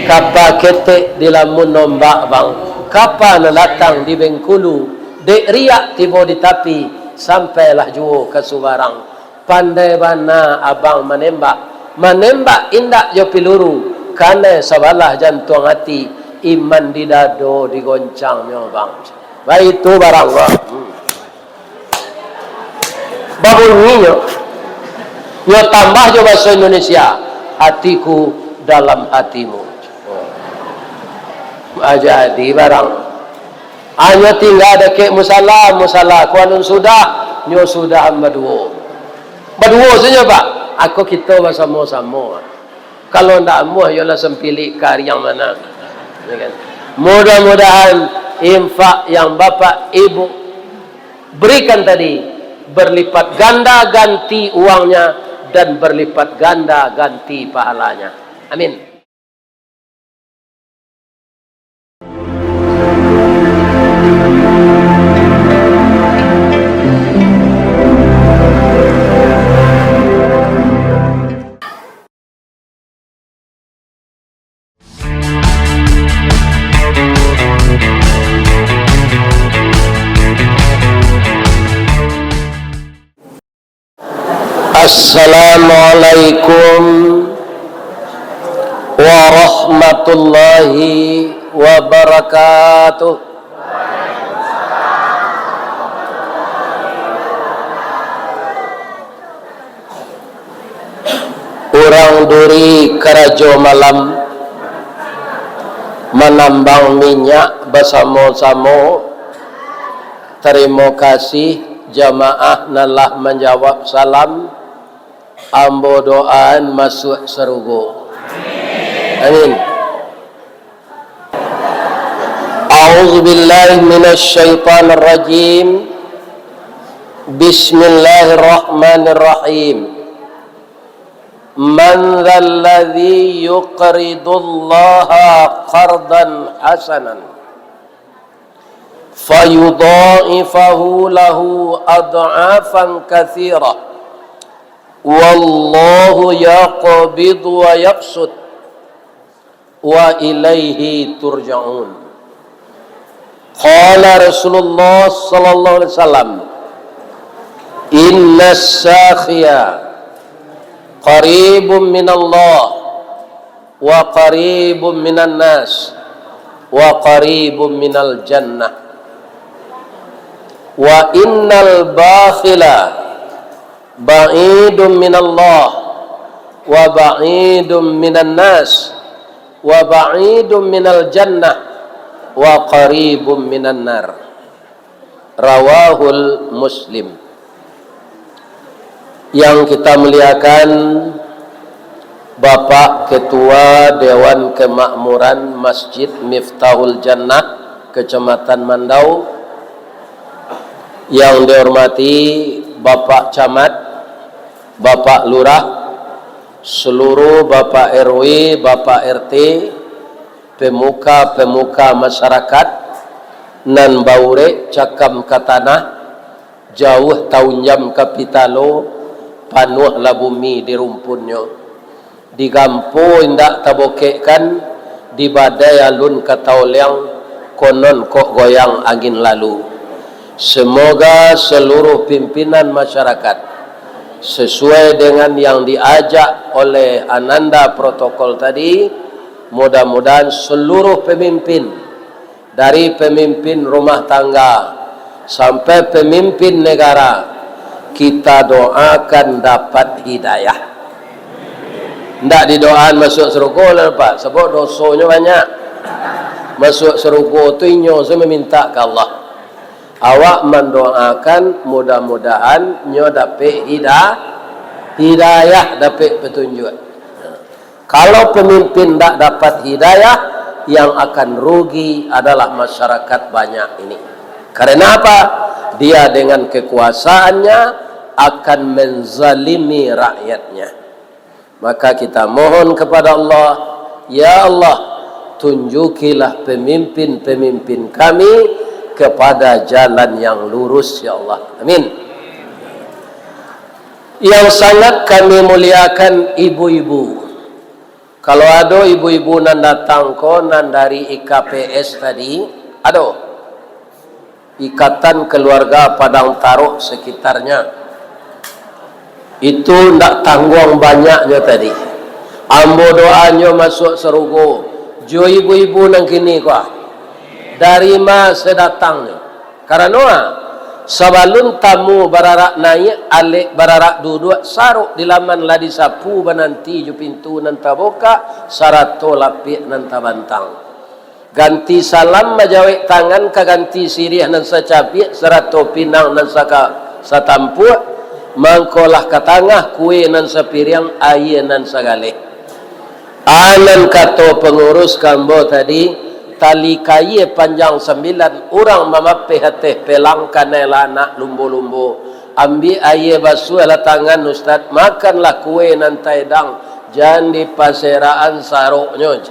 Kapa ketek di lamun nombak bang, kapa nalatang di Bengkulu, dek riak tiba di tapi, sampailah juo ke Subarang. Pandai bana abang menembak indak jo piluru, karena sabalah jantung hati, iman di dado digoncang nyo bang. Baik itu barang bang. Babunyi nyo tambah jo bahasa Indonesia, hatiku dalam hatimu. Jadi barang hanya tinggal dekat musalah kuanun sudah nyo sudah berdua saja pak. Aku kita bersama-sama. Kalau ndak muah yolah sempilih kari yang mana. Mudah-mudahan infak yang bapak ibu berikan tadi berlipat ganda ganti uangnya dan berlipat ganda ganti pahalanya. Amin. Assalamualaikum warahmatullahi wabarakatuh. Urang duri karajo malam menambang minyak bersama-sama. Terima kasih jamaah nalah menjawab salam. Ambo doaan masuk surga. Amin. A'udzu billahi minasy syaithanir rajim. Bismillahirrahmanirrahim. Man dzalladzi yuqridullaha qardan hasanan fayudha'ifahu lahu ad'afan katsirah. Wallahu yaqbidu wa yaqsud wa ilaihi turja'un. Qala Rasulullah sallallahu alaihi wasallam, inna as-sakhiya qaribun minallah wa qaribun minan nas wa qaribun minal jannah wa innal bakhila ba'idun minallah wa ba'idun minan nas wa ba'idun minal jannah wa qaribun minan nar. Rawahul Muslim. Yang kita muliakan Bapak Ketua Dewan Kemakmuran Masjid Miftahul Jannah Kecamatan Mandau, yang dihormati Bapak Camat, Bapak Lurah, seluruh Bapak RW, Bapak RT, pemuka-pemuka masyarakat, nan baure cakam katanah, jauh tahun jam kapitalo, panuh lah bumi di rumpunnya, di gampo indak tabokekkan, di badai alun katauliang, konon kok goyang angin lalu. Semoga seluruh pimpinan masyarakat sesuai dengan yang diajak oleh ananda protokol tadi, mudah-mudahan seluruh pemimpin, dari pemimpin rumah tangga sampai pemimpin negara, kita doakan dapat hidayah. Tidak didoakan masuk surga lah Pak, sebab dosanya banyak. Masuk surga itu inyo saya meminta ke Allah. Awak mendoakan mudah-mudahan nyo dapat hidayah, dapat petunjuk. Kalau pemimpin tak dapat hidayah, yang akan rugi adalah masyarakat banyak ini. Karena apa? Dia dengan kekuasaannya akan menzalimi rakyatnya. Maka kita mohon kepada Allah, ya Allah, tunjukilah pemimpin-pemimpin kami kepada jalan yang lurus, ya Allah. Amin. Yang sangat kami muliakan ibu-ibu, Kalau ada ibu-ibu nan datang konan dari IKPS tadi, ada Ikatan Keluarga Padang Taruk sekitarnya, itu ndak tanggung banyaknya tadi. Ambo doanya masuk serugo. Jo ibu-ibu nang kini kuah. Dari masa datangnya. Karena sabalun tamu bararak naik, alik bararak duduk, saruk di laman ladi sapu bananti ju pintu nan taboka, sarato lapik nan tabantang. Ganti salam majawik tangan ka ganti sirih nan sacapi, sarato pinang nan satampu, mangkolah ke tengah kue nan sapiriang air nan sagale. Anan kato pengurus kambo tadi, tali kaye panjang 9 orang mamapeh hateh pelang kanela anak lumbo-lumbo. Ambil air basuh lah tangan ustaz, makanlah kue nan taidang, jangan di paseraan saruknya.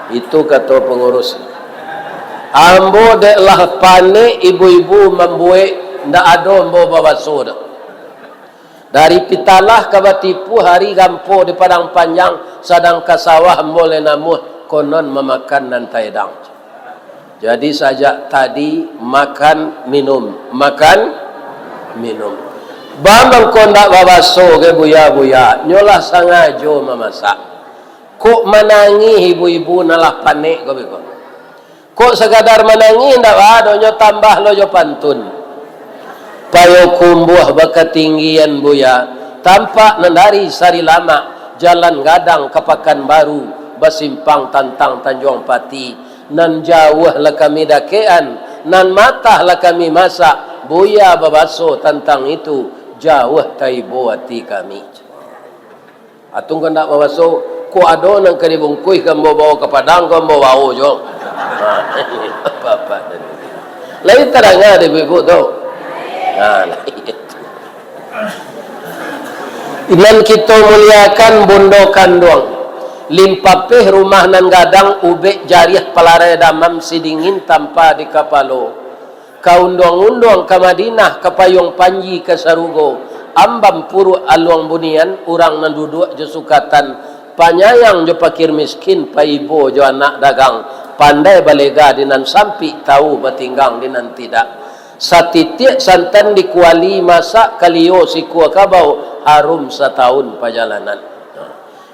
Itu kata pengurus. Ambo deklah panik ibu-ibu membuat ndak ada ambo basuh dah. Dari pitalah ke batipu hari gampo di padang panjang sadang kasawah boleh namuh konon memakan dan taidang. Jadi sajak tadi makan minum, makan minum. Bambang kondak babaso ke buya-buya, nyolah sangajo memasak. Kok menangi ibu-ibu nalah panik kau beko. Kok sekadar menangi ndak ada nyo tambah lo jo pantun. Payo kumbuh bakatinggian buya, tampak nandari sari lama, jalan gadang ke Pekanbaru, basimpang tantang Tanjung Pati, nan jauh lah kami dakean, nan matah lah kami masak, buya babaso tantang itu, jauh taibo hati kami. Atung kena babaso, ko ado nang keribungkuih kambo bawa ke Padang, kambo bawa jong. Apa-apa. Lain terangnya ada ibu tu. Inan kita muliakan bondokan doang. Limpapeh rumah nan gadang ubek jariah pelare damam sidingin tanpa di kapalo. Kaundong-undong ke Madinah ke Payung Panji ke Sarugo. Ambam puru aluang bunian urang nan duduk je sukatan. Panyayang je pakir miskin paibo je anak dagang. Pandai balega dinan sampi tahu batinggang dinan tidak. Satitik santan di kuali masak kalio si kuah kabau harum setahun perjalanan.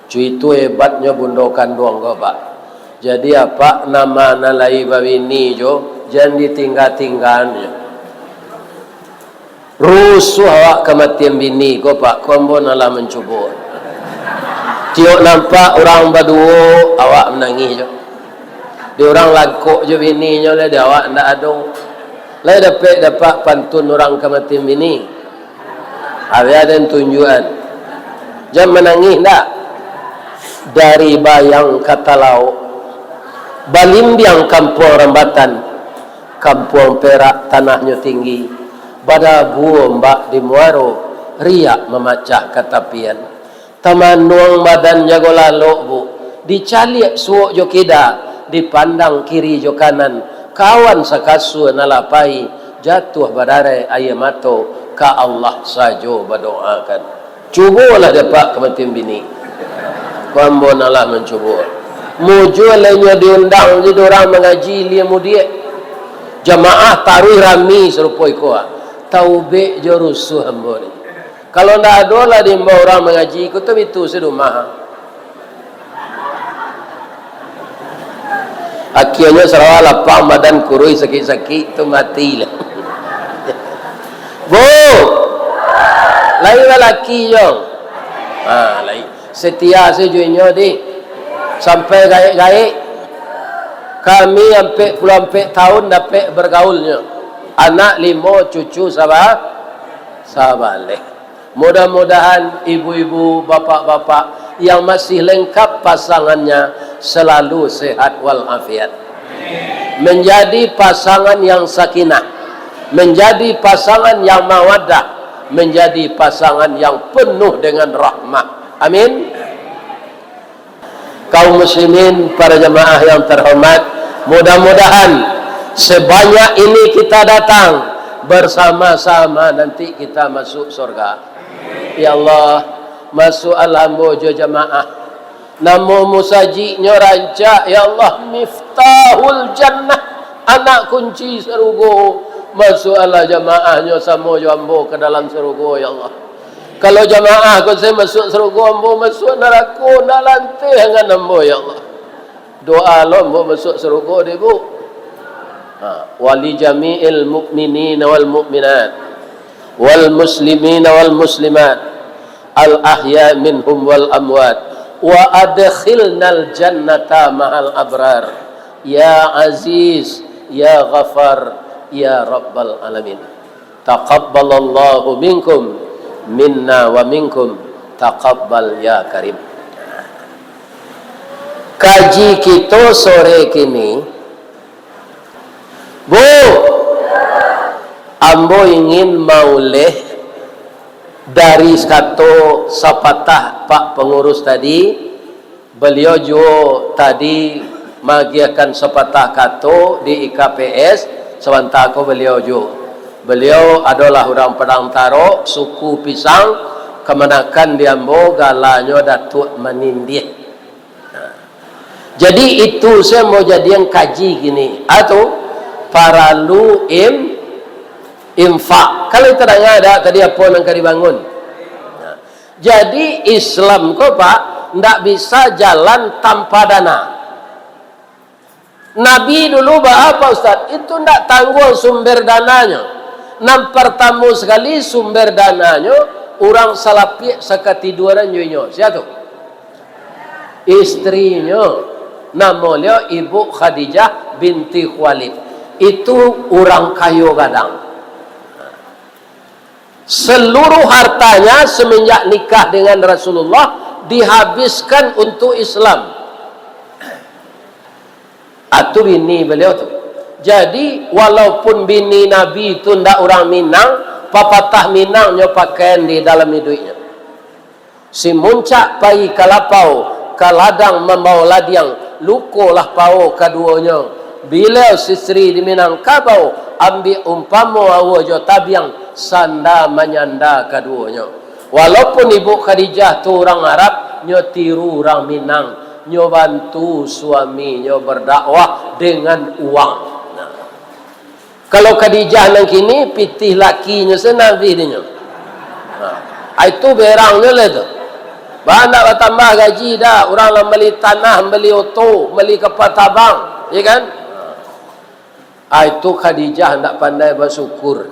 Cuy itu hebatnya bundokan doang kau pak. Jadi apa nama nalai bawini jo jangan ditinggal-tinggalnya. Rusuh awak kematian bini kau pak, kombo nalah mencubur. Tiok nampak orang baduo awak menangis jo. Di orang langkuk jo bininya le dia awak ndak ada. Lai dapat pantun orang kematian bini. Ada tunjuan. Jangan menangis ndak. Dari bayang kata lauk. Balimbiang kampung Rambatan. Kampung Perak tanahnya tinggi. Pada buah mbak di Muaro. Riak memacah katapian. Tamanung badan jago laluk bu. Dicaliak suuk jo kida. Dipandang kiri jo kanan. Kawan sakasu nalapai jatuh badare ayam mato ka Allah sajo berdoakan. Cubulah dapat kematian bini. Kambo nalah mencubur. Mujul lainnya diundang jadi orang mengaji dia mudia. Jamaah taruh rami serupoi koa. Taube jorusuh hambori. Kalau ndak ada lah di orang mengaji ikut itu sedumah. Akhirnya sarawak lapang badan kurui sakit-sakit tu matilah. Bu, lain lelaki jong. Lain. Setia sejunya di sampai gaik-gaik. Kami sampai puluh tahun dapat bergaulnya. Anak 5 cucu sabar leh. Mudah-mudahan ibu-ibu, bapak-bapak yang masih lengkap pasangannya selalu sehat walafiat. Menjadi pasangan yang sakinah, menjadi pasangan yang mawaddah, menjadi pasangan yang penuh dengan rahmah. Amin. Kaum muslimin, para jemaah yang terhormat, mudah-mudahan sebanyak ini kita datang bersama-sama nanti kita masuk surga. Ya Allah, masuk alhamdulillah jemaah Namo musajinya rancak, ya Allah, miftahul jannah, anak kunci surga. Masuklah jamaahnya sama jambo ke dalam surga, ya Allah. Kalau jamaah kau saya masuk surga, ambo masuk neraka, nak lantai dengan ambo, ya Allah. Doa lo ambo masuk surga dia, Bu. Wali jami'il mu'minina wal mu'minat wal muslimina wal muslimat al ahya minhum wal amwat wa adkhilnal jannata ma'al abrar ya aziz ya ghafar ya rabbal alamin. Taqabbalallahu minkum minna wa minkum taqabbal ya karim. Kaji kita sore kini, Bu, ambo ingin maulih dari kata sapatah Pak Pengurus tadi. Beliau juga tadi magiakan sepatah kata di IKPS. Sebentar aku beliau juga. Beliau adalah orang Padang Taro, suku Pisang, kemenakan di ambo galanya Datuk Menindih. Jadi itu saya mau jadi yang kaji gini, atau paralu infak. Kalau itu ada tadi apa yang dibangun. Jadi Islam kok Pak tidak bisa jalan tanpa dana. Nabi dulu apa Ustaz? Itu tidak tanggung sumber dananya. Pertama sekali sumber dananya orang salapi sekatiduran nyonya. Siapa tu? Istrinya. Namanya Ibu Khadijah binti Khuwailid. Itu orang kaya gadang. Seluruh hartanya semenjak nikah dengan Rasulullah dihabiskan untuk Islam. Atau bini beliau tu. Jadi walaupun bini Nabi itu ndak orang Minang, papatah Minangnya pakaian di dalam hidupnya. Si muncak pai kalapau, kaladang membawa ladiang, lukolah pau keduanya. Bila sisri di Minangkabau, ambil umpama awajo tabiang, sanda menyanda keduanya. Walaupun Ibu Khadijah tu orang Arab, nyo tiru orang Minang, nyo bantu suami nyo berdakwah dengan uang. Nah. Kalau Khadijah nang kini pitih lakinya senabi dia. Nah. Itu berangnya lah tu. Bahan nak tambah gaji dah, orang lah beli tanah, beli oto, beli kapal tabang, ya kan? Itu Khadijah tidak pandai bersyukur.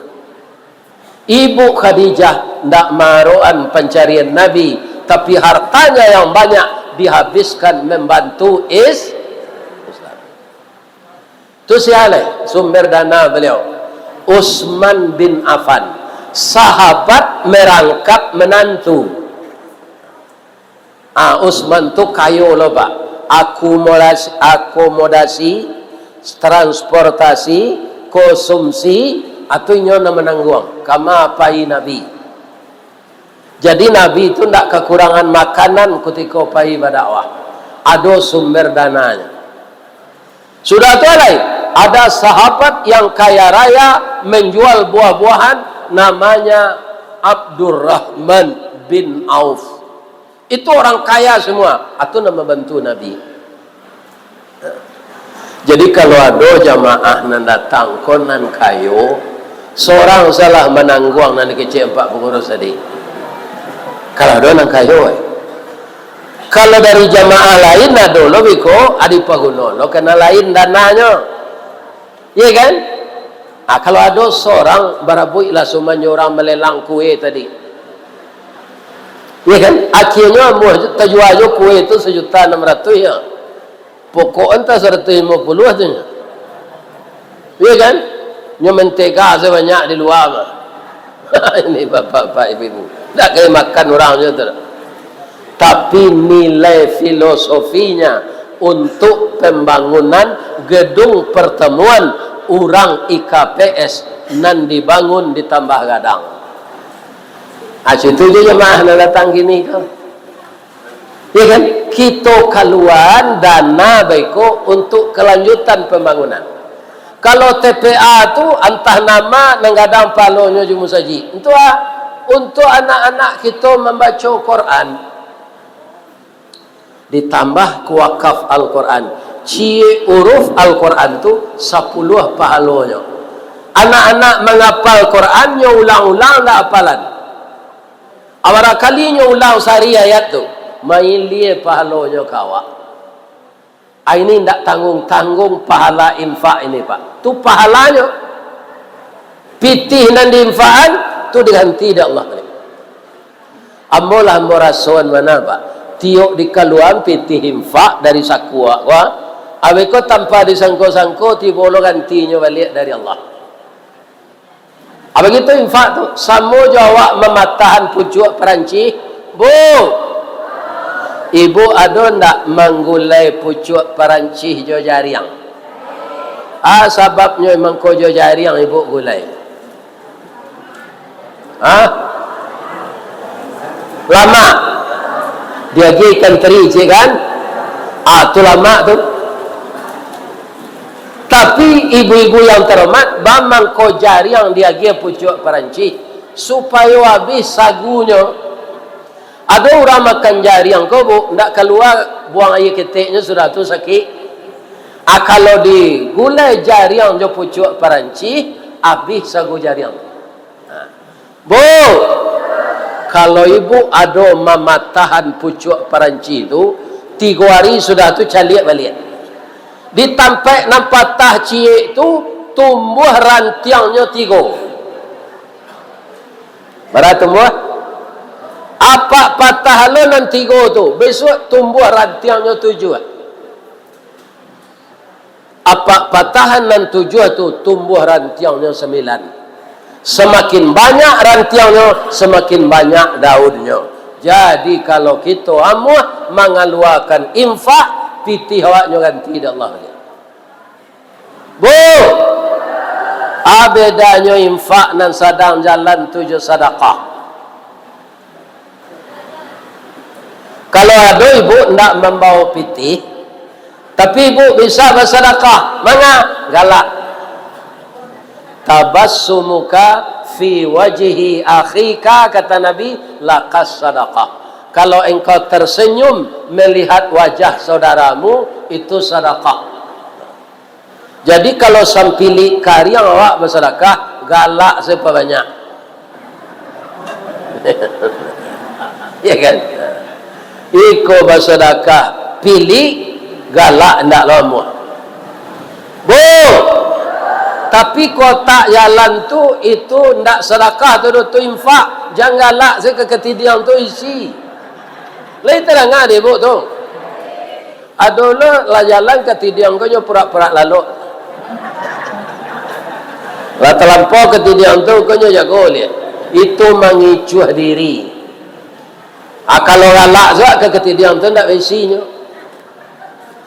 Ibu Khadijah tidak maruan pencarian Nabi, tapi hartanya yang banyak dihabiskan membantu Islam. Itu siapa sumber dana beliau? Utsman bin Affan, sahabat merangkap menantu. Utsman tu kayo loh Pak. Akomodasi, transportasi, konsumsi, atau nyonya menanggung. Kama pai Nabi. Jadi Nabi itu tidak kekurangan makanan ketika pai berdakwah. Ada sumber dananya. Sudah tu ada sahabat yang kaya raya menjual buah-buahan, namanya Abdurrahman bin Auf. Itu orang kaya semua. Atau nama bantu Nabi. Jadi kalau ada jamaah nan datang konan kayo, seorang salah menanggung nan kecil 4 pengurus tadi. Kalau ada nan kayo, kalau dari jamaah lain ada lo biko adi paguno lo kena lain dananya, iya kan? Kalau ada seorang barabui lah semuanya orang melelang kue tadi, iya kan? Akhirnya mau terjual kue itu 1.600.000 ya. Pokok entah 150 tu. Iya kan? Nyo mentega sebanyak di luar mah. Ini bapak-bapak ibu-ibu. Tak kaya makan orangnya tu. Tapi nilai filosofinya untuk pembangunan gedung pertemuan orang IKPS nan dibangun ditambah gadang. Situ je jemaah nak datang gini kan. Ya kan? Kita keluar dana baiko untuk kelanjutan pembangunan. Kalau TPA tu antah nama nenggadang palonya jumu saji. Untuk anak-anak kita membaca Quran. ditambah kuwakaf Al-Quran. Cie huruf Al-Quran tu 10 pahalanya. Anak-anak menghafal Quran nya ulang-ulang dak hafalan. Awara kalinya ulang sehari ayat tu, main lie pahalanya kawa. Ini ndak tanggung-tanggung pahala infak ini, Pak. Tu pahalanya. Pitih dan diinfaan tu diganti dak Allah. Ambolah morasuan mana, Pak? Tiok di kaluan pitih infak dari sakua wa. Aweko tanpa disangko-sangko tibolo gantinya balik dari Allah. Apa gitu infak tu? Samo jawab mematahan pucuk peranci. Bu, ibu ada ndak menggulai pucuk peranci jo jariang? Sebabnya memang ko jo jariang ibu gulai. Lama dia gikan teri cik kan? Tu lama tu. Tapi ibu-ibu yang terhormat, bamang ko jariang dia gia pucuk peranci supaya habis sagunya. Ada orang makan jariang ko bu, ndak keluar buang air ketiknya sudah tu sakit. Kalau digulai jariang jo pucuk peranci, habis sagu jariang. Bu, kalau ibu ada mematahan pucuk peranci itu 3 hari sudah tu caliak balik. Ditampak nampak tah cie itu tumbuh rantiangnya 3. Berapa tumbuh? Apa patah halunan 3 tu? Besok tumbuh rantiangnya 7. Apa patahan nan 7 tu tumbuh rantiangnya 9. Semakin banyak rantiangnya, semakin banyak daunnya. Jadi kalau kita amuh mengeluarkan infak, pitih awaknya ganti dak Allah. Bu, bedanya infak dan sadang jalan 7 sedekah. Kalau ada ibu ndak membawa pitih, tapi ibu bisa bersedekah, mana? Galak. Tabassumuka fi wajhi akhika, kata Nabi, laqas sadaqah. Kalau engkau tersenyum melihat wajah saudaramu, itu sedekah. Jadi kalau sampili karya awak bersedekah, galak sebanyak. Ya kan? Iko bersedekah, pilih galak ndak lama. Bu, tapi kotak jalan tu itu ndak sedekah tu infak. Jangan galak saya keketidian tu isi. Lain terang ada ibu tu. Adolah lah jalan ketidian kau nyo pura-pura lalu. Lah terlampau ketidian tu kau nyo jago lihat. Itu mengicuh diri. Kalau galak juga keketidian tu ndak isinya.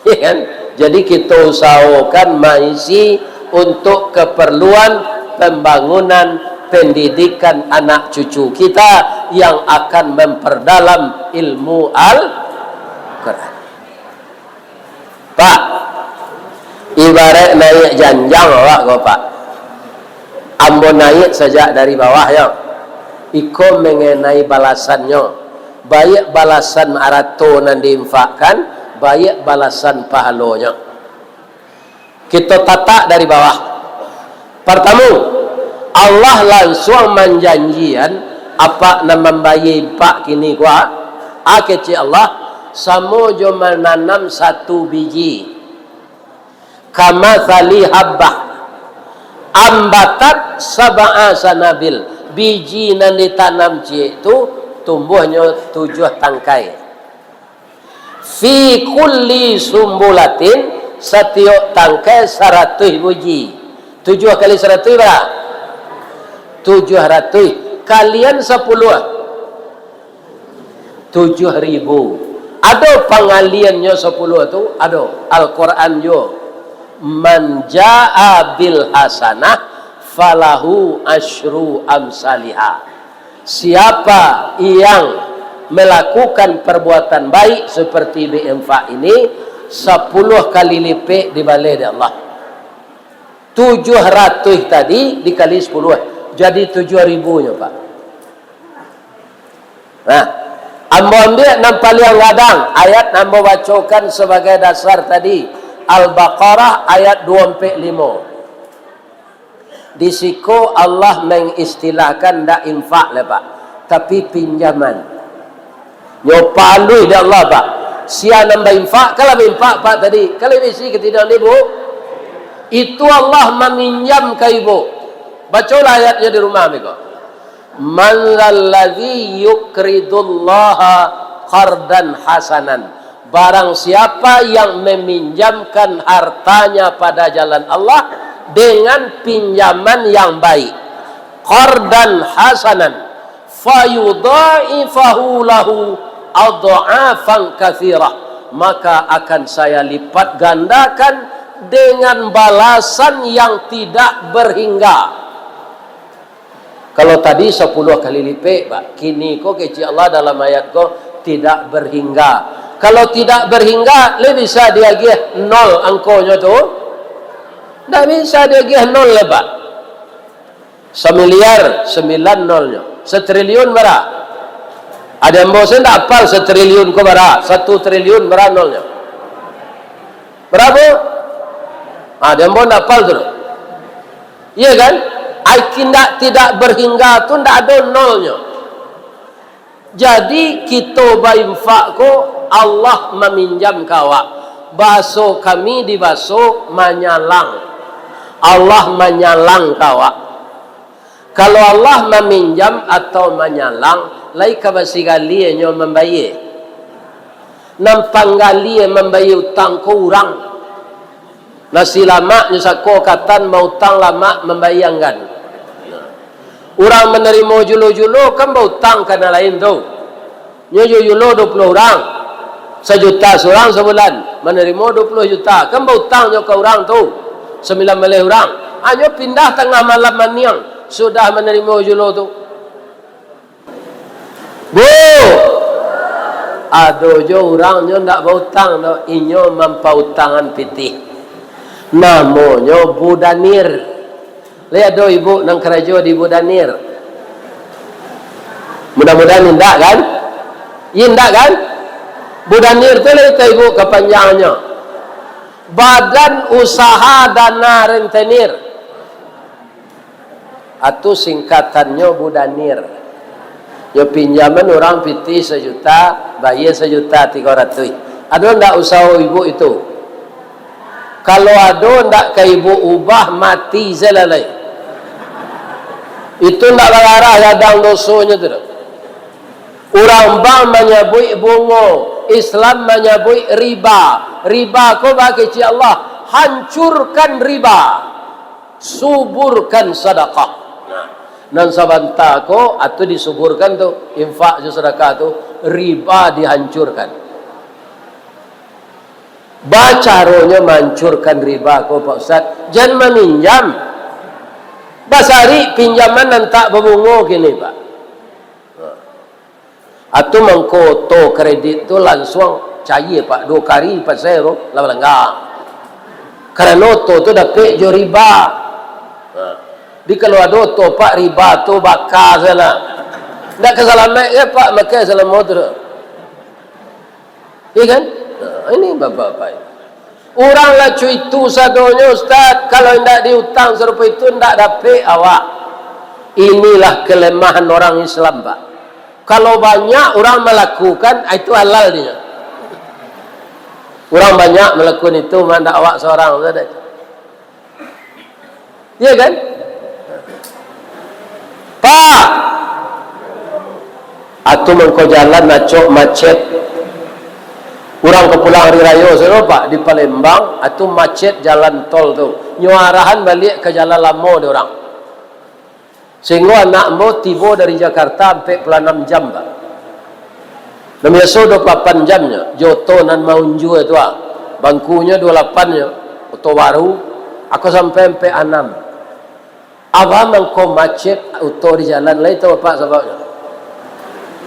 Ya kan? Jadi kita usahakan maisi untuk keperluan pembangunan pendidikan anak cucu kita yang akan memperdalam ilmu Al-Quran. Pak, ibarat naik janjang awak kau Pak. Ambo naik sejak dari bawah ya. Iko mengenai balasannya. Baik balasan arato yang diinfakkan, baik balasan pahalanya. Kita tata dari bawah. Pertama, Allah langsung menjanjian apa nama membayar pak kini gua kecil Allah samo jo menanam 1 biji kama thali habbah ambatat sab'a sanabil, biji nan ditanam cie itu tumbuhnya 7 tangkai. Fi kulli sumbulatin, setiap tangkai 100 biji. 7 kali 100 berapa? 700. Kalian 10 7.000. Ada pengaliannya 10 tu, ada Al-Quran jo. Man jaa bil hasanah falahu asyru amsalihah. Siapa yang melakukan perbuatan baik seperti BMFA ini, 10 kali lipat dibalai oleh Allah. 700 tadi dikali 10 jadi 7.000 nya Pak. Nah, Ambo ambil nampak yang gadang ayat ambo bacakan sebagai dasar tadi Al-Baqarah ayat 245. Di siku Allah mengistilahkan dak infak lah Pak, tapi pinjaman. Nyopalui dak Allah Pak. Sia nambah infak, kalau infak Pak tadi, kalau isi ketidak ibu, itu Allah meminjam ke ibu. Bacalah ayatnya di rumah mereka. Man lalladzi yuqridullaha qardan hasanan. Barang siapa yang meminjamkan hartanya pada jalan Allah dengan pinjaman yang baik, qardan hasanan, fayudha'ifahu lahu adha'afan katsirah, maka akan saya lipat gandakan dengan balasan yang tidak berhingga. Kalau tadi 10 kali lipat, Pak, kini kok kecil Allah dalam ayat kok tidak berhingga. Kalau tidak berhingga, lebih bisa diagih 0 angkonya tu. Tak bisa diagih 0 lah, Pak. 1.000.000.000 9 nolnya. 1 triliun berapa? Ada yang bosan tak hafal 1 triliun kok berapa? 1 triliun berapa nolnya? Berapa? Ada yang bosan tak hafal tu. Iya kan? Tidak berhingga tu tidak ada nolnya. Jadi kita berinfak ko Allah meminjam kawak. Baso kami di baso menyalang. Allah menyalang kawak. Kalau Allah meminjam atau menyalang, lai kabasigali nyo membayar. Nampanggali membayar utang ko orang. Nasi lama nyo sako katan mau utang lama membayangkan. Orang menerima julo-julo kan berhutang kena lain tu. Nyo julo 20 orang. 1 juta seorang sebulan. Menerima 20 juta. Kan berhutang nyo ke orang tu. 9 orang. Nyo pindah tengah malam maniang. Sudah menerima julo tu. Bu! Ada jo orang nyo ndak berhutang. Inyo mempautangan pitih. Namanya Budanir. Lihat do ibu nang kerajo di Budanir. Mudah-mudahan indah kan? Indah kan? Budanir tu lihat ibu kepanjangannya. Badan Usaha Dana Rentenir. Atau singkatannya Budanir. Yo pinjaman orang piti 1 juta, bayar 1 juta 300. Ada ndak usaha ibu itu? Kalau ada ndak ke ibu ubah mati zelalai. Itu ndak berarah gadang dosonya tu. Orang bang menyebut bungo, Islam menyebut riba. Riba ko bagi ci Allah, hancurkan riba, suburkan sedekah. Nan sabanta ko atau disuburkan tu infak je sedekah tu, riba dihancurkan. Bacaronya menghancurkan riba ko Pak Ustaz. Jangan meminjam. Basari pinjaman nan tak berbunga kini Pak. Atau mengkoto kredit tu langsung cair Pak 2 kali pasero la enggak. Karena to tu dapat jo riba. Di kalau ada to Pak riba tu bakal salah. Ndak kesalamat ya Pak maka selamat tu. Iya kan? Ini bapak-bapak. Orang lah itu sadonya Ustaz. Kalau tidak diutang serupa itu tidak dapat awak. Inilah kelemahan orang Islam Pak. Kalau banyak orang melakukan itu halal dia. Orang banyak melakukan itu mana awak seorang Ustaz. Iya kan? Pak atau mengko jalan nacok macet. Orang ke pulang hari raya saya Pak di Palembang atau macet jalan tol tu. Nyuarahan balik ke jalan lama dia orang. Sehingga anak mo tiba dari Jakarta sampai 6 jam Pak. Dan biasa 28 jamnya. Joto nan maunju itu ah. Bangkunya 28-nya. Auto baru. Aku sampai 6. Abang mengko macet auto di jalan lain tu Pak sebabnya.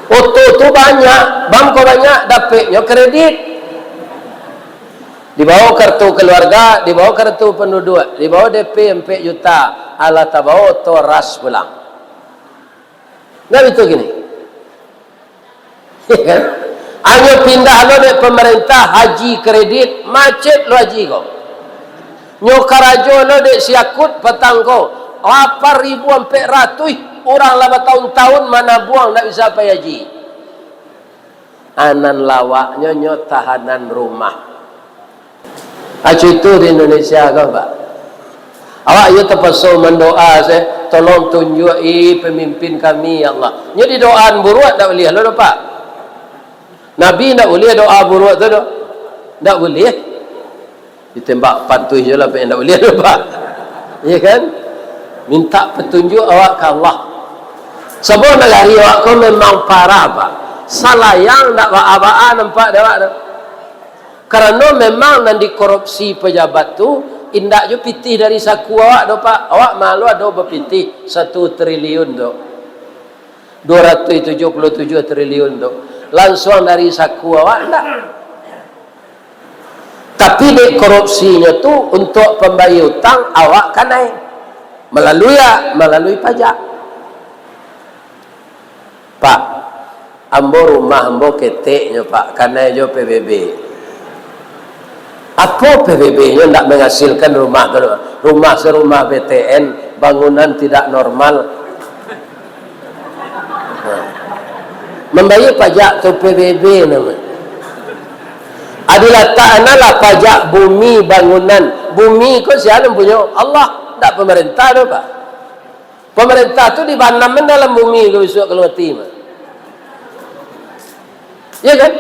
Auto tu banyak, bangko banyak, dapatnya kredit. Di bawah kartu keluarga, di bawah kartu penduduk, di bawah DP 4 juta, ala tabawa auto ras pulang. Nah itu gini. Ya kan? Hanya pindah lo dek pemerintah haji kredit, macet lo haji kau. Nyokarajo lo dek siakut petang kau. 8.000 sampai ratus orang lah bertahun-tahun mana buang tak bisa payah haji. Anan lawaknya nyo tahanan rumah. Acu itu di Indonesia kau pak. Awak ya terpaksa mendoa saya, tolong tunjuki pemimpin kami ya Allah. Nya di doaan buruk tak boleh lo pak. Nabi tak boleh doa buruk tu dah. Tak boleh. Ditembak patuh je lah tak boleh lo pak. Ya kan? Minta petunjuk awak ke Allah. Sebab negari awak kau memang parah pak. Salah yang tak apa-apa nampak dah awak tu. Kerana memang nanti korupsi pejabat tu indak je pitih dari saku awak tu pak. Awak malu ada berpitih 1 triliun tu. 277 triliun tu. Langsung dari saku awak enggak. Tapi di korupsinya tu untuk pembayar hutang awak kan naik. Melalui pajak. Pak, ambo rumah ambo keteknya pak, karena jo PBB. Apa PBB-nya tidak menghasilkan rumah tu? Rumah serumah BTN, bangunan tidak normal. Membayar pajak tu PBB namanya. Adalah ta'analah pajak bumi bangunan. Bumi kau siapa punya? Allah. Tak pemerintah tu pak. Pemerintah tu dibanam dalam bumi ke besok kalau mati mah. Ya kan?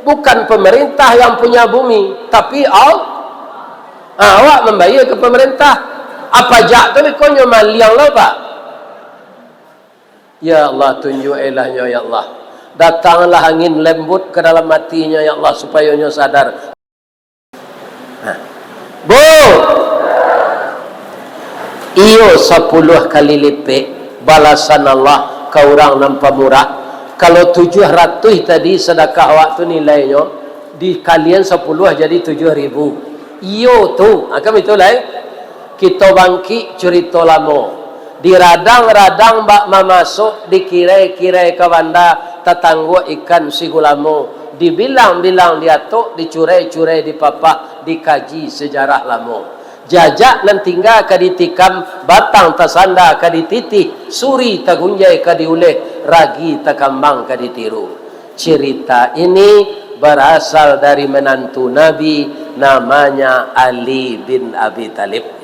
Bukan pemerintah yang punya bumi, tapi awak membayar ke pemerintah. Apa pajak tu konyo maliang lah pak. Ya Allah, tunjuk ilahnya ya Allah. Datanglah angin lembut ke dalam hatinya ya Allah supaya nyo sadar. Bu, iyo 10 kali lipat balasan Allah ke orang nampak murah. Kalau 700 tadi sedekah awak tu nilainya dikalian 10 jadi 7.000. Iyo tu, kami tu lah. Kita bangkit cerita lama. Diradang-radang bak mamasuk, dikirai-kirai ke bandar, tetangga ikan sigulamo, dibilang-bilang diatuk, dicurai-curai di papah, dikaji sejarah lama. Jajak nan tinggal ka ditikam, batang tasanda ka dititih, suri tagunjai ka diuleh, ragi takambang ka ditiru. Cerita ini berasal dari menantu Nabi, namanya Ali bin Abi Talib.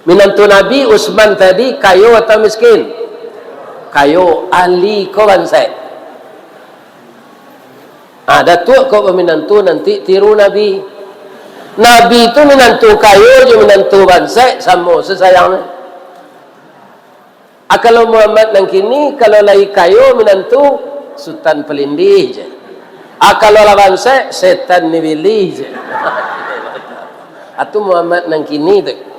Menantu Nabi Utsman tadi kayo atau miskin? Kayo. Ali kau bansai. Ada tuh kau menantu nanti tiru Nabi. Nabi itu menantu kayu je menantu bansai sama sesayangnya. Kalau Muhammad nang kini kalau lagi kayu menantu sultan pelindih je. Kalau lah bansai setan ni pilih je. Atau Muhammad nang kini tu.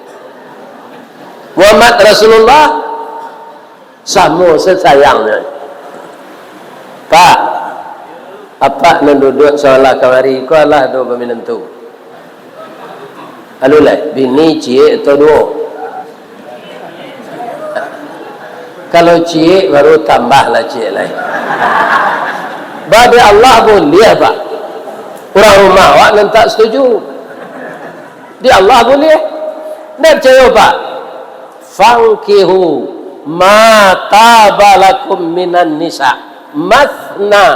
Muhammad Rasulullah sama sesayangnya. Pak, apa nan duduk seolah kamari ko Allah do menantu. Alulah bini cie atau dua. Kalau cie baru tambahlah cie lain. Bagi Allah boleh pak. Orang rumah awak nan tak setuju. Di Allah boleh. Nak percaya pak. Fankihu ma tabalakum minan nisa mathna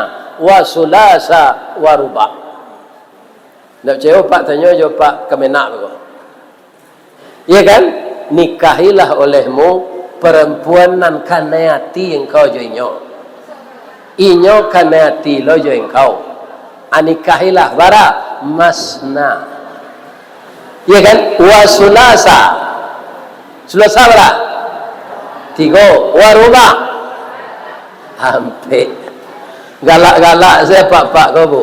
wa sulasa wa ruba'. Nak percaya pak, tanya je pak kemenak tu. Ya kan? Nikahilah olehmu perempuan nan kanayati engkau jo inyo kanayati lo jo engkau. Nikahilah bara masna. Ya kan? Wa sulasa. Sulasa bara? 3. Wa ruba. Hampir. Galak-galak saya pak kau bu.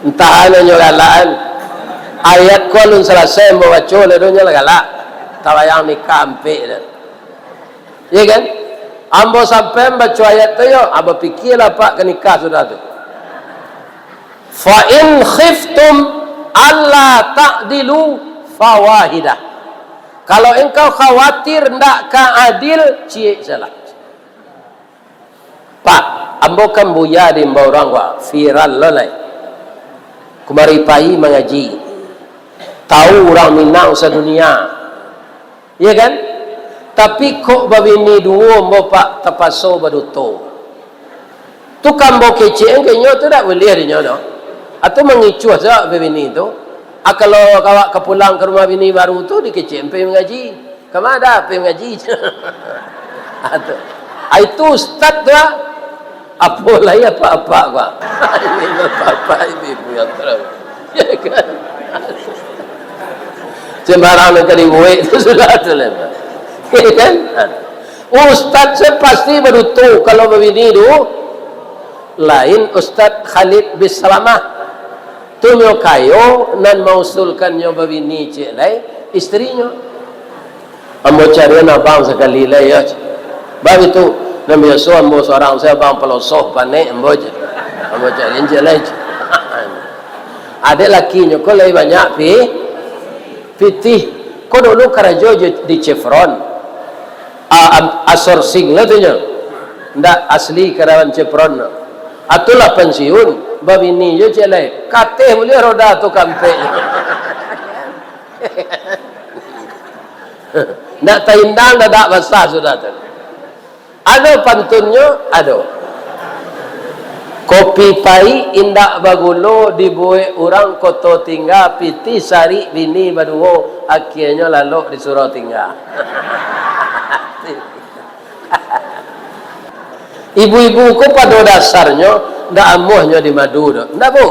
Entah hanya galakan ayat kolun selesai membaca ledonya galak tawayang nikah ampe dah. Ya kan? Ambo sampai baca ayat tu yo, abo fikirlah pak ke nikah sudah tu. Fa in khiftum alla ta'dilu fawahidah. Kalau engkau khawatir ndak ka adil, cie salah. Pak, ambo kan buya di mbau orang wa viral lolai. Kumari pai mengaji. Tahu orang Minang sedunia. Ya kan? Tapi kok babini dua mbo pak terpaso baduto. Tu kan mbo kecil kayaknya tu dak boleh dia no. Atau mengicu saja babini tu. Kalau kawak kepulang ke rumah bini baru tu dikecil pergi mengaji. Kemana pergi mengaji? Itu ustaz tu apa lagi apa-apa gua. Ini apa-apa ibu yang terang. Ya kan? Sembarang nak kali buat itu sudah terlem. Ya kan? Ustaz saya pasti berutuh kalau begini tu. Lain Ustaz Khalid bin Salamah. Tu nyo kayo nan mausulkan nyo begini cik lai istrinya. Ambo cari abang sekali lai ya. Bab itu nan biasa ambo seorang saya bang pelosoh panik ambo je. Ambo cari cik lai. Ada lakinya ko lai banyak pitih. Ko dulu karajo di Chevron. Asor sing lah tu nya. Ndak asli karawan Chevron. Atulah pensiun. Bab ini je celai. Kateh boleh roda tu kampe. Ndak taindang dak basah sudah tu. Ada pantunnya, ada. Kopi pai indak bagulo dibuat orang koto tinggal piti sari bini baduo akhirnya lalu disuruh tinggal. Ibu-ibu ku pada dasarnya ndak amuhnya di madu dah. Ndak bu?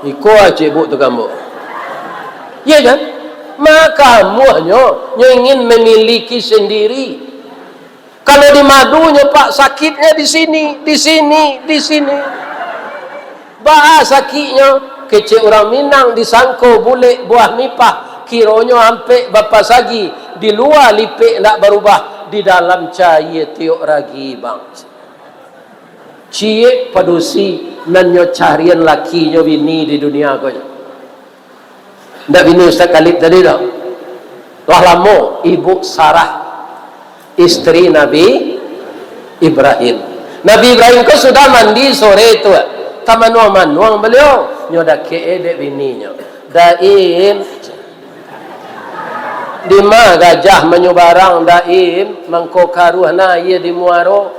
Iko aja bu tu kamu. Ya kan? Maka amuhnya ingin memiliki sendiri. Kalau di madunya Pak sakitnya di sini, di sini, di sini. Bahas sakitnya kecil orang Minang disangko boleh buah nipah. Kironya ampe bapa sagi di luar lipik nak berubah di dalam cair tiok ragi bang. Cie padusi nanyo carian laki nyo bini di dunia ko. Ndak bini Ustaz Khalid tadi dah. Lah lamo ibu Sarah istri Nabi Ibrahim. Nabi Ibrahim ko sudah mandi sore tu. Tamanuang beliau nyo dak ke dek bininya. Daim di ma gajah menyubarang daim mangko karuhna ia di muaro.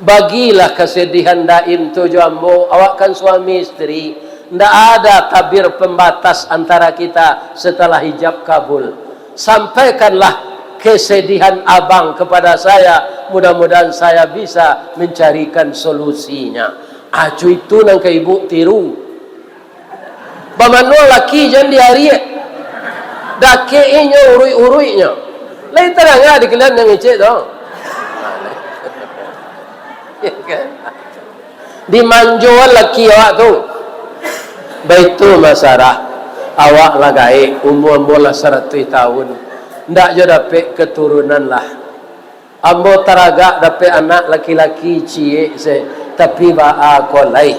Bagilah kesedihan daim tu jambo. Awak kan suami istri. Ndak ada tabir pembatas antara kita setelah hijab kabul. Sampaikanlah kesedihan abang kepada saya. Mudah-mudahan saya bisa mencarikan solusinya. Acu itu nang ke ibu tiru. Bamanuang laki jangan diariak. Dakeinya urui-uruinya. Lain terang di kalian yang ngecek tu. Ya kan? Dimanjuan laki awak tu. Baitu masarah. Awak lagai umur bola 100 tahun. Ndak je dapat keturunan lah. Ambo taraga dapat anak laki-laki cie se tapi ba kolai.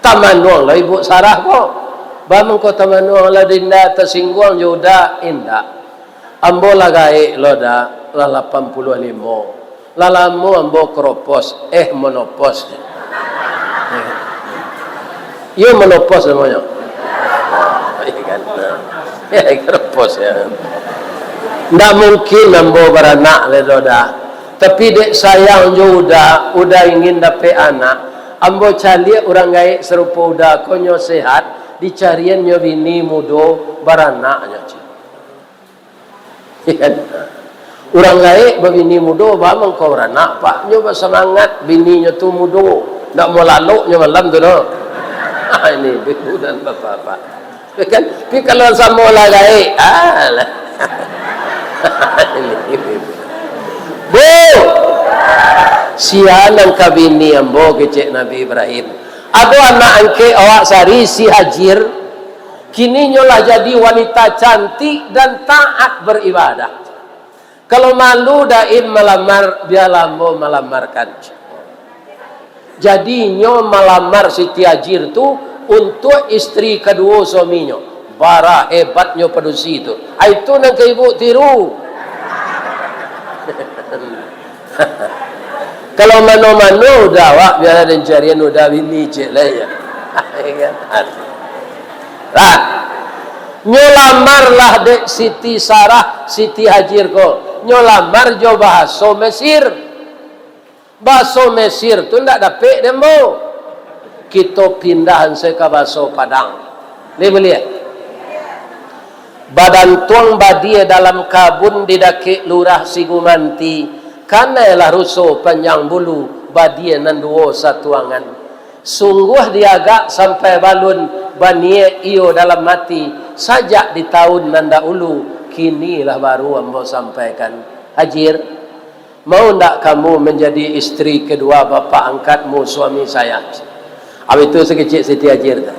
Tamanuang lah ibu Sarah ko. Ba mengko tamanuang la dinda tersinggung joda indak. Ambo lagai loda la 85. Lalamu ambo kropos monopos. Yo monopos namanya. Ya kan. Ya kropos ya. Ndak mungkin ambo beranak le loda. Tapi dek sayang jo udah ingin dapat anak. Ambo cari orang gaik serupa udah konyo sehat. Dicarian nyo bini mudo baranaknya. Orang gaik bini mudo ba mangko baranak pak nyo semangat bini nyo tu mudo ndak mau lalu nyo malam tu no. Ini ibu dan bapak-bapak. Kan tapi kalau sama lah gaik ini ibu. Bu sianan kabini ambo kecek Nabi Ibrahim. Ada anak angke awak sari si Hajir. Kini nyolah jadi wanita cantik dan taat beribadah. Kalau malu daim melamar, dia lambo melamarkan. Jadi nyo melamar Siti Hajir tu untuk istri kedua suaminya. Bara hebatnya pedusi itu. Itu nang ke ibu tiru. Kalau mano-mano udah wak biar ada carian udah bini cek lah ya. Lah, nyolamarlah dek Siti Sarah, Siti Hajir ko. Nyolamar jo bahasa Mesir. Bahasa Mesir tu ndak dapet dembo. Kita pindahan saya ke bahasa Padang. Ni boleh ya? Badan tuang badia dalam kabun didaki lurah Sigumanti. Kanailah rusuh panjang bulu badia nan duo satuangan. Sungguh diagak sampai balun banie iyo dalam mati. Sajak di tahun nanda ulu kinilah baru ambo sampaikan. Hajir, mau ndak kamu menjadi istri kedua bapa angkatmu suami saya? Habis itu sekecil Siti Hajir dah.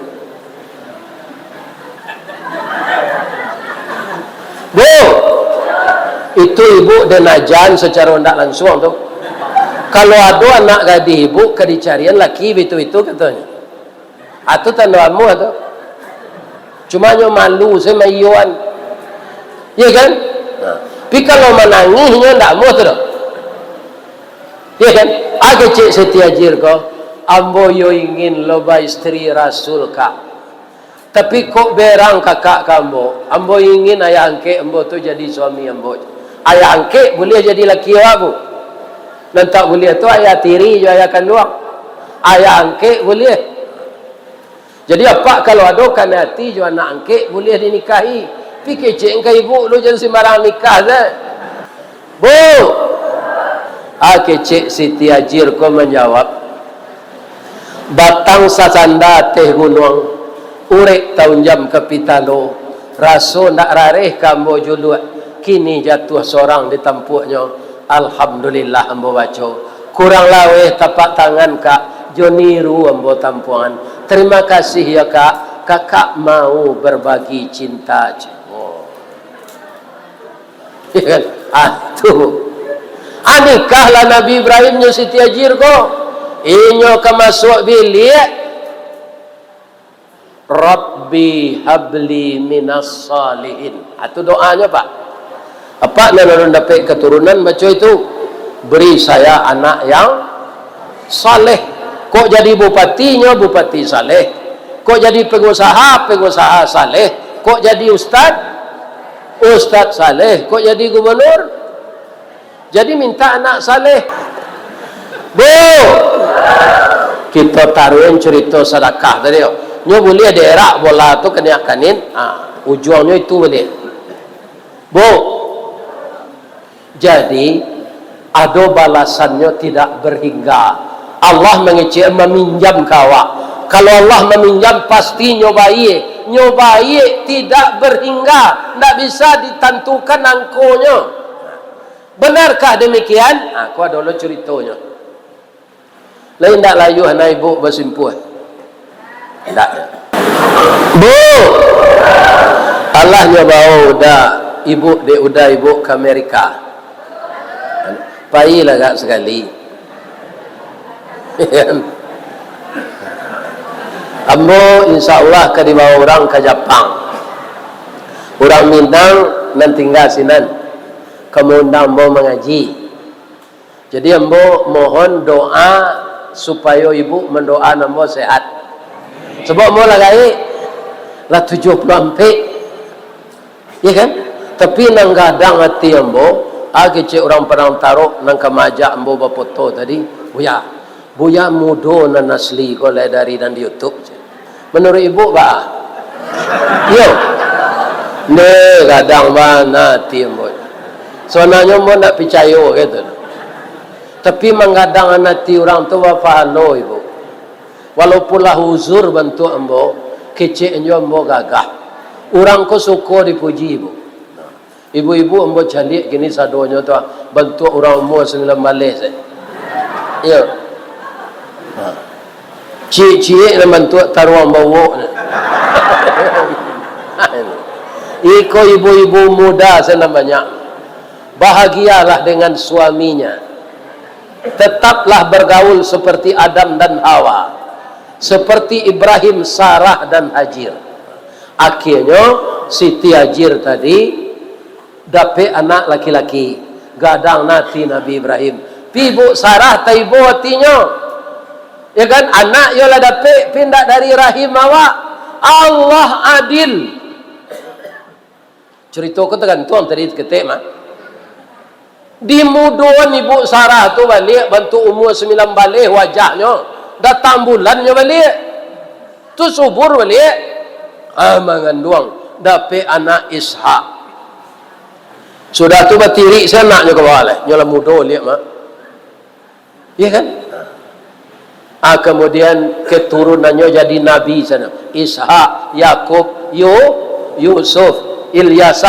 Bu, itu ibu dan ajan secara tidak langsung tu. Kalau ada anak gadis ibu ke dicarian laki itu katanya. Atau tandamu atau cuma nyo malu sama iuan. Ya kan? Nah, tapi kalau menangisnya ndak mau tu. Ya kan? Aga cik Siti Hajir ko, ambo yo ingin loba istri Rasul ka. Tapi kok berang kakak kamu, ambo ingin ayah angke ambo tu jadi suami ambo. Ayah angke boleh jadi laki aku. Dan tak boleh tu ayah tiri je ayah kandung. Ayah angke boleh. Jadi apa kalau ada kan hati jo anak angke boleh dinikahi. Fikir cik engkau ibu lu jangan sembarang nikah dah. Bu. Cik Siti Hajir ko menjawab. Batang sasanda teh gunung. Urek tahun jam kapitalo. Rasul nak rareh kambo julu. Kini jatuh seorang di tampuknya. Alhamdulillah ambo baca. Kurang laweh tapak tangan kak. Joniru ambo tampuan. Terima kasih ya kak. Kakak mau berbagi cinta. Oh. Ya kan? Tuh. Nikahlah Nabi Ibrahimnya Siti Hajir ko. Inyo kemasuk bilik. Rabbi habli minas salihin. Itu doanya Pak. Apa nak dapat keturunan baca itu? Beri saya anak yang saleh. Kok jadi bupatinya bupati saleh. Kok jadi pengusaha saleh. Kok jadi ustaz saleh. Kok jadi gubernur? Jadi minta anak saleh. Bu, kita taruhin cerita sedekah tadi. Nyo boleh daerah bola tu kena kanin, ujungnya itu boleh. Bu, jadi ada balasannya tidak berhingga. Allah mengecek meminjam kawa. Kalau Allah meminjam pasti nyobai tidak berhingga, tidak bisa ditentukan angkonya. Benarkah demikian? Aku ada lo ceritanya. Lain tak layu anak ibu bersimpuh. Tak. Bu, Allahnya bawa udah ibu ke Amerika. Pailah gak sekali. Ambo insya Allah ke dibawa orang ke Jepang. Orang Minang nan tinggal sinan. Kemudian ambo mengaji. Jadi ambo mohon doa supaya ibu mendoa ambo sehat. Sebab mau lagi lah 70 ampek. Ya kan? Tapi nang gadang hati ambo, cik orang Padang taruh nang kemajak ambo berfoto tadi, buya mudo nan asli ko dari dan di YouTube. Menurut ibu ba? Yo. Ne gadang mana hati ambo. Soalnya ambo nak percaya gitu. Tapi menggadang hati orang tu apa halo ibu. Walaupun lah uzur bantu ambo, keceknya ambo gagah. Orang ko suko dipuji ibu. Ibu-ibu ambo calik gini sadonya tu bantu orang ambo sembilan Malaysia. Ya. Cik-cik nak bantu taruh ambo. Iko ibu-ibu muda senamanya. Bahagialah dengan suaminya. Tetaplah bergaul seperti Adam dan Hawa. Seperti Ibrahim, Sarah dan Hajir. Akhirnya Siti Hajir tadi dapat anak laki-laki. Gadang nanti Nabi Ibrahim. pi bu Sarah taibo hatinya, ya kan, anak yo lah dapat pindah dari rahim awak. Allah adil. Cerita ko tergantung tadi ketik mah. Dimuduan ibu Sarah tu balik bantu umur 9 balik wajahnya, datang bulannya balik tu subur balik, mengandung dapat anak Ishak. Sudah tu batiri sanaknya ke bawah lah, nyolah muda lihat mak, ya kan. Kemudian keturunannya jadi nabi sana, Ishak, Yakub, Yusuf, Ilyas,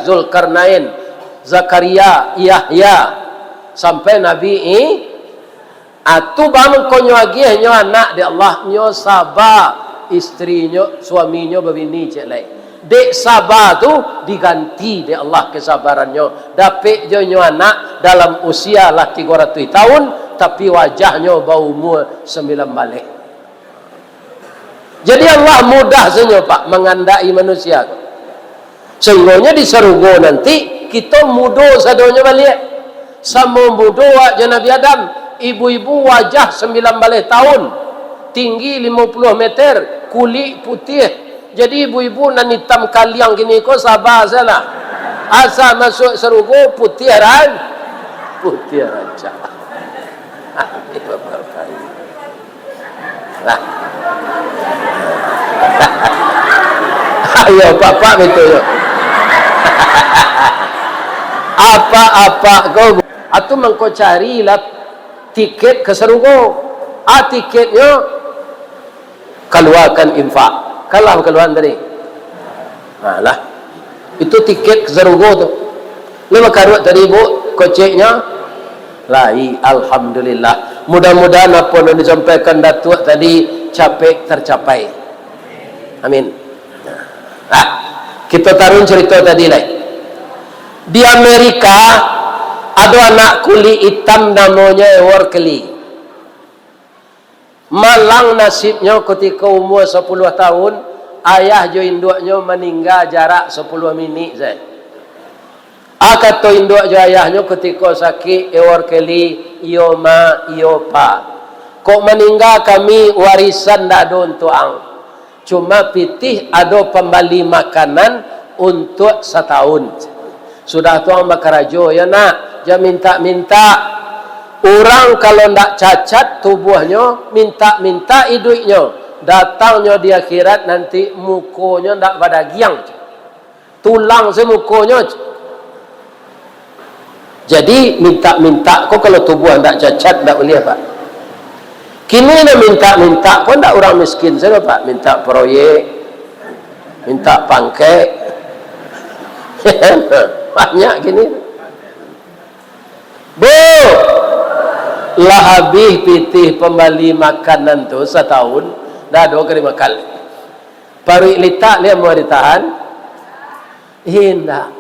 Zulkarnain, Zakaria, Yahya, sampai Nabi atu bangun konyo lagi nyo anak de Allah nyo sabar, istrinya suaminya berbini cek lain. Dek sabar tu diganti de Allah kesabarannya. Dapat je nyo anak dalam usia lah 300 tahun, tapi wajahnya bau umur 9 balik. Jadi Allah mudah saja Pak mengandai manusia. Sehingga diserugo nanti kita muda sadonya balik. Sama muda je Nabi Adam, ibu-ibu wajah 9 balik tahun, tinggi 50 meter, kulit putih. Jadi ibu-ibu nan hitam kaliang gini ko sabar salah. Asal masuk serugo putih raja. Lah. Ayo Bapak betul. Apa-apa kau atau mengkau carilah tiket ke serugo. Tiketnya keluarkan infak. Kalah keluaran tadi. Lah. Itu tiket ke serugo tu. Lima karut tadi Bu, koceknya. Lai, alhamdulillah. Mudah-mudahan apa yang disampaikan Datuk tadi tercapai. Amin. Kita taruh cerita tadi lah. Di Amerika ada anak kulit hitam namanya Edward Kelly. Malang nasibnya ketika umur 10 tahun, ayah jo induknya meninggal jarak 10 minit saja. Kata induk jo ayahnya ketika sakit, Edward Kelly, iyo ma, iyo pa. Kok meninggal kami warisan dah ada untuk ang. Cuma pitih ada pembali makanan untuk setahun. Sudah tuang bakarajo ya nak, jangan minta. Orang kalau ndak cacat tubuhnya, minta hidupnya. Datangnya di akhirat nanti mukonya ndak badagiang. Tulang semukanya. Jadi minta. Kok kalau tubuh ndak cacat ndak boleh Pak. Kini nak minta. Kok ndak orang miskin saja Pak. Minta proyek, minta pangkek. Banyak gini. Bu, lah habis pitih pembali makanan tu setahun, dah 2 kali makan. Paru litak dia mau ditahan. Hinda.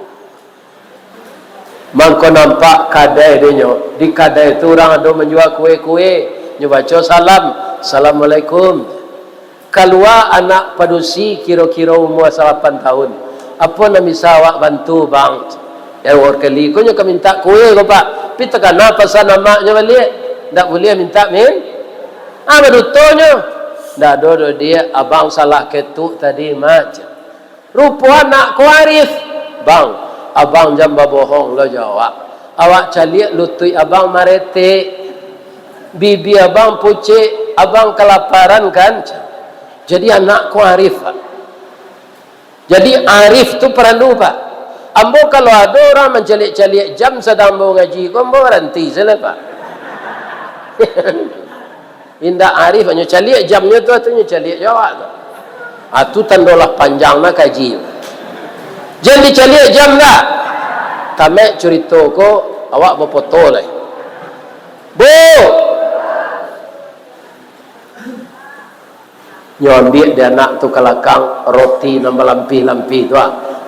Mangko nampak kadai dia nyo. Di kadai tu orang ada menjual kuih-kuih, nyo baca salam, Assalamualaikum. Keluar anak padusi kira-kira umur 8 tahun. Apa nak bisa awak bantu bang? Ya Edward Kelly, kau nyoka minta kuih kau Pak. Tapi tekan apa pasal namanya balik? Tak boleh minta min? Berutuhnya. Dah ada dia, abang salah ketuk tadi macam. Rupa anak ku Arif. Bang, abang jamba bohong lo jawab. Awak caliak lutui abang marete. Bibi abang pucik, abang kelaparan kan? Jadi anak ku Arif. Jadi Arif tu perlu Pak. Ambo kalau ada orang mencalik-calik jam sedang mau ngaji, kau mau berhenti salah Pak. Indah Arif hanya calik jamnya tu hanya calik jawab tu. Tu tandolah panjang nak kaji. Jangan dicalik jam dah. Tamek cerita ko awak berfoto lah. Bu. Nyambil dia anak tu kelakang roti nambah lampi-lampi tu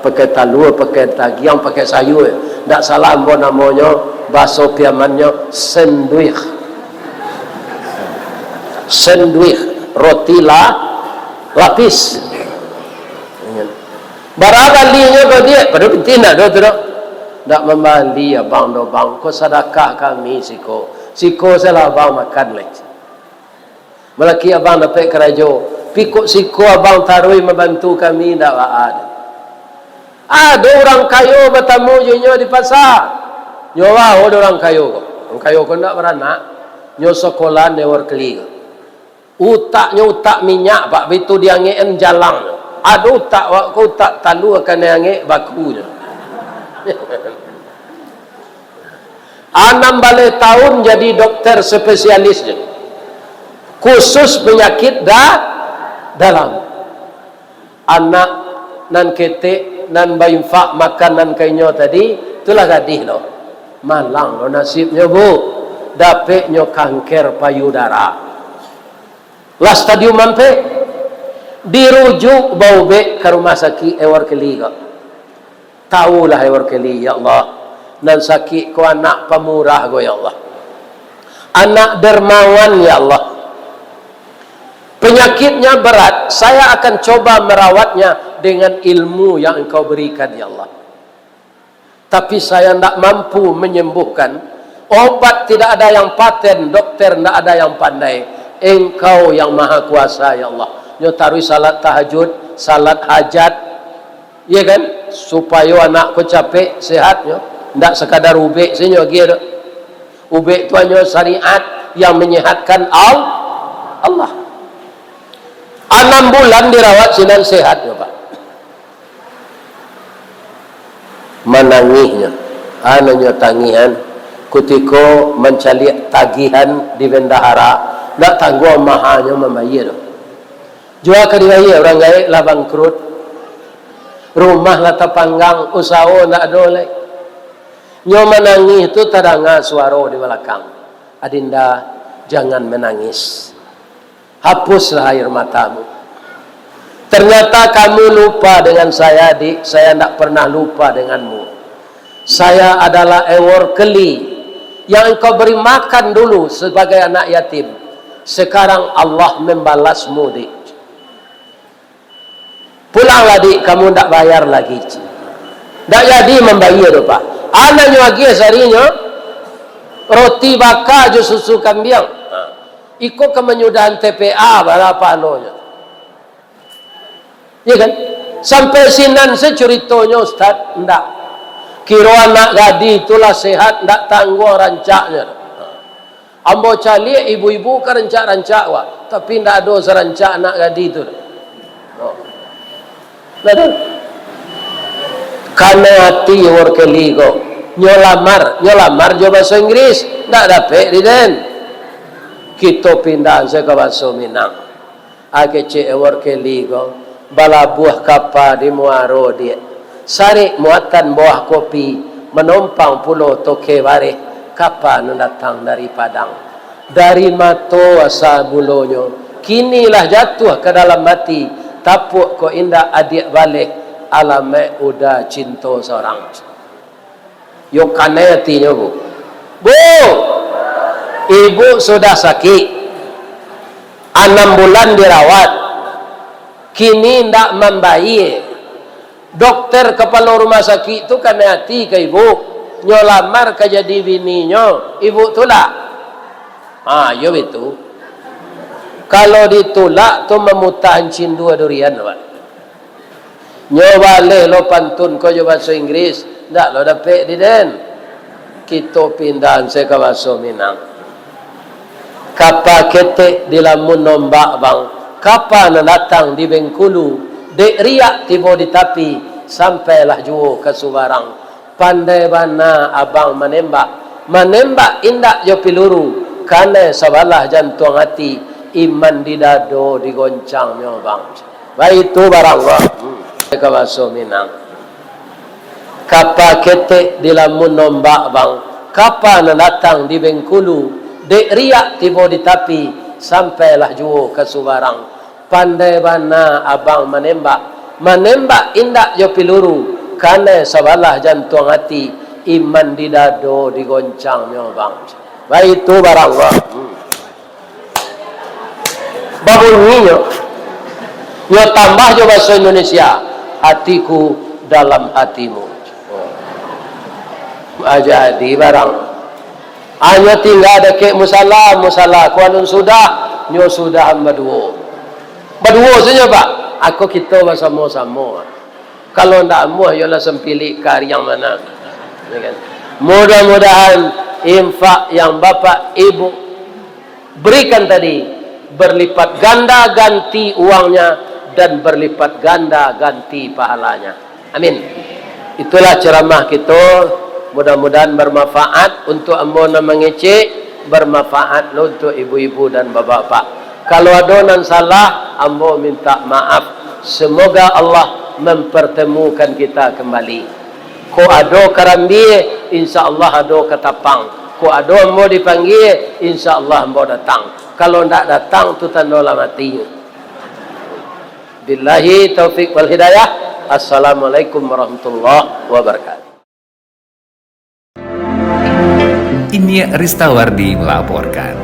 pakai talur, pakai tagiang, pakai sayur. Tak salah ambo namanya bahasa piamannya sandwich. Roti lapis. Barang kalinya kau dia pada penting dah tu. nak membali abang do bang ko sedekah kami siko salah abang makan lagi melaki abang dapat kerajo pikuk siko abang tarui membantu kami ndak ada orang kayo bertamu nyo di pasar nyo ada orang kayo ko ndak beranak nyo sekolah newar keli utaknya utak minyak pak begitu dia ngeen jalang ada utak talu akan ngek bakunya 6 balik tahun jadi dokter spesialisnya khusus penyakit dalam anak nan ketek nan bayumfak makan nan kainyo tadi itulah gadih lo malang lo nasibnya bu dapet nyo kanker payudara lah stadium mampe dirujuk bau be ke rumah sakit ewar keli kok tahulah ewar keli ya Allah dan sakit ko anak pemurah go ya Allah anak dermawan ya Allah penyakitnya berat saya akan coba merawatnya dengan ilmu yang engkau berikan ya Allah tapi saya tidak mampu menyembuhkan obat tidak ada yang paten dokter tidak ada yang pandai engkau yang maha kuasa ya Allah nyo taruh salat tahajud salat hajat ya kan supaya anakku capek sehat nyo tidak sekadar ubek senyo gitu ubek tu hanya syariat yang menyehatkan Allah 6 bulan dirawat sinan sehat ya Pak menangisnya anunya tangihan kutiko mencari tagihan di bendahara nak tangguh mahanya membayar jual ke dibayar orang gaik lah bangkrut rumah lah terpanggang usaha nak dolek nyo menangis itu terdengar suara di belakang adinda jangan menangis hapuslah air matamu ternyata kamu lupa dengan saya dik saya tidak pernah lupa denganmu saya adalah ewor keli yang engkau beri makan dulu sebagai anak yatim sekarang Allah membalasmu dik pulanglah dik kamu tidak bayar lagi tidak jadi membayar Pak anaknya lagi seharinya roti bakar je susu kambing ikut ke menyudahan TPA berapa alonya ya kan sampai sinan seceritonya Ustaz enggak kira anak gadi itulah sehat enggak tangguh rancaknya ambo cali ibu-ibu ke rancak-rancak wah tapi enggak ada serancak anak gadi itu karena hati work ligo nyolamar jo bahasa Inggris ndak dapat diden kita pindah ke bahasa Minang AGC work ligo bala buah kapa di muaro dia sari muatan buah kopi menumpang pulau toke bare kapa datang dari Padang dari mato asal bulonyo kinilah jatuh ke dalam mati tapuk ko indah adik balik alame udah cinta seorang yo kanetinya bu ibu sudah sakit 6 bulan dirawat kini ndak membaik dokter kepala rumah sakit itu kaneti ke ibu nyolamar ke jadi bininya ibu tulak yo itu kalau ditulak tu memutahan cindu durian Pak nyoba le lo pantun ko jo bahasa Inggris ndak lo dapat di den kita pindahan ke bahasa Minang kapa ketek di lamun nombak bang kapa datang di Bengkulu dek riak tiba di tapi sampailah juo ke Subarang pandai bana abang menembak indak jo piluru karena sabalah jantung hati iman di dado digoncang nyo bang baik itu barang bang ke bahasa Minang kapa ketek di lamun nombak bang kapa datang di Bengkulu dek riak tiba di tapi sampailah juo ke Subarang pandai bana abang menembak indak jo piluru karena sabalah jantung hati iman di dado digoncang nyo bang baik itu barang bang babunyinya nyo tambah jo bahasa Indonesia hatiku dalam hatimu jadi barang hanya tinggal dekat musala kuanun sudah nyo sudah berdua saja Pak. Aku kita bersama-sama. Kalau ndak amuh yalah sempilih kari yang mana, ya kan? Mudah-mudahan infak yang bapak ibu berikan tadi berlipat ganda ganti uangnya dan berlipat ganda ganti pahalanya. Amin. Itulah ceramah kita. Mudah-mudahan bermanfaat untuk ambona mengecek, bermanfaat untuk ibu-ibu dan bapak-bapak. Kalau ada nan salah, ambo minta maaf. Semoga Allah mempertemukan kita kembali. Ko ada karambi, insya-Allah ada ketapang. Ko ada ambo dipanggil, insya-Allah ambo datang. Kalau ndak datang tu tandalah mati. Billahi taufik wal hidayah. Assalamualaikum warahmatullahi wabarakatuh. Ini Ristawardi melaporkan.